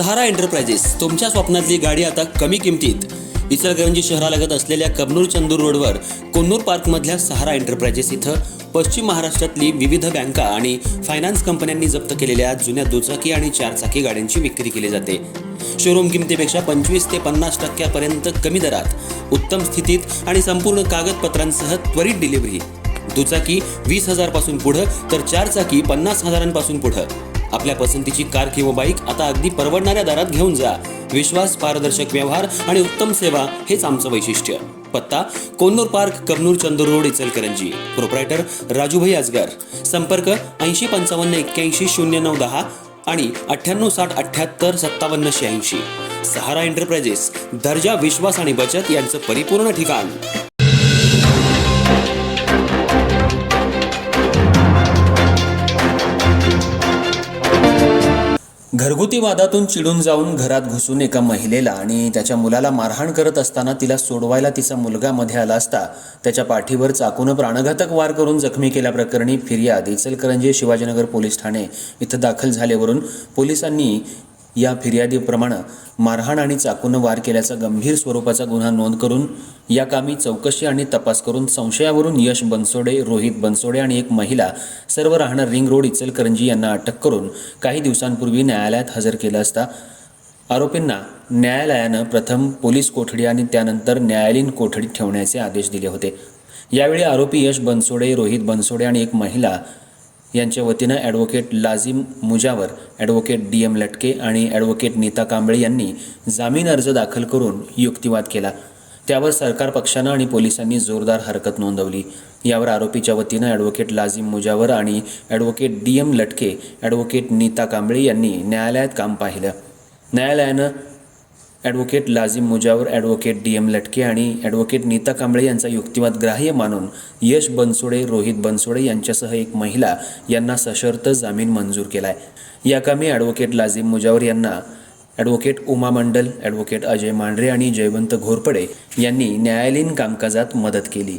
सहारा enterprises तुमच्या स्वप्नातली गाडी आता कमी किमतीत. इचलकरंजी शहरालगत असलेल्या कबनूर चंदूर रोडवर कोन्नूर पार्कमधल्या सहारा एंटरप्राइजेस इथं पश्चिम महाराष्ट्रातली विविध बँका आणि फायनान्स कंपन्यांनी जप्त केलेल्या जुन्या दुचाकी आणि चारचाकी गाड्यांची विक्री केली जाते. शोरूम किमतीपेक्षा 25 ते 50% कमी दरात, उत्तम स्थितीत आणि संपूर्ण कागदपत्रांसह त्वरित डिलिव्हरी. दुचाकी 20,000 पासून पुढं तर चारचाकी 50,000 पासून पुढं. आपल्या पसंतीची कार किंवा बाईक आता अगदी परवडणाऱ्या दरात घेऊन जा. विश्वास, पारदर्शक व्यवहार आणि उत्तम सेवा हेच आमचं वैशिष्ट्य. पत्ता Konnur park, Kabnur Chandur road, Ichalkaranji. Proprietor Rajubhai Ajgar. संपर्क 8055810910 आणि 9860785786. सहारा एंटरप्राइजेस, दर्जा, विश्वास आणि बचत यांचं परिपूर्ण ठिकाण. घरगुती वादातून चिडून जाऊन घरात घुसून एका महिलेला आणि त्याच्या मुलाला मारहाण करत असताना तिला सोडवायला तिचा मुलगा मध्ये आला असता त्याच्या पाठीवर चाकून प्राणघातक वार करून जखमी केल्याप्रकरणी फिर्याद इचलकरंजी शिवाजीनगर पोलीस ठाणे इथं दाखल झाल्यावरून पोलिसांनी या फिर्यादीप्रमाणे मारहाण आणि चाकून वार केल्याचा गंभीर स्वरूपाचा गुन्हा नोंद करून या कामी चौकशी आणि तपास करून संशयावरून यश बनसोडे, रोहित बनसोडे आणि एक महिला, सर्व राहणार रिंग रोड, इचलकरंजी यांना अटक करून काही दिवसांपूर्वी न्यायालयात हजर केलं असता आरोपींना न्यायालयानं प्रथम पोलीस कोठडी आणि त्यानंतर न्यायालयीन कोठडीत ठेवण्याचे आदेश दिले होते. यावेळी आरोपी यश बनसोडे, रोहित बनसोडे आणि एक महिला यांच्या वतीनं ॲडव्होकेट लाजिम मुजावर, ॲडव्होकेट DM लटके आणि ॲडव्होकेट नीता कांबळे यांनी जामीन अर्ज दाखल करून युक्तिवाद केला. त्यावर सरकार पक्षानं आणि पोलिसांनी जोरदार हरकत नोंदवली. यावर आरोपीच्या वतीनं ॲडव्होकेट लाजिम मुजावर आणि ॲडव्होकेट DM लटके, ॲडव्होकेट नीता कांबळे यांनी न्यायालयात काम पाहिलं. न्यायालयानं ॲडव्होकेट लाजिम मुजावर, ॲडव्होकेट DM लटके आणि ॲडव्होकेट नीता कांबळे यांचा युक्तिवाद ग्राह्य मानून यश बनसोडे, रोहित बनसोडे यांच्यासह एक महिला यांना सशर्त जामीन मंजूर केलाय. या कामी ॲडव्होकेट लाजिम मुजावर यांना ॲडव्होकेट उमा मंडल, ॲडव्होकेट अजय मांढरे आणि जयवंत घोरपडे यांनी न्यायालयीन कामकाजात मदत केली.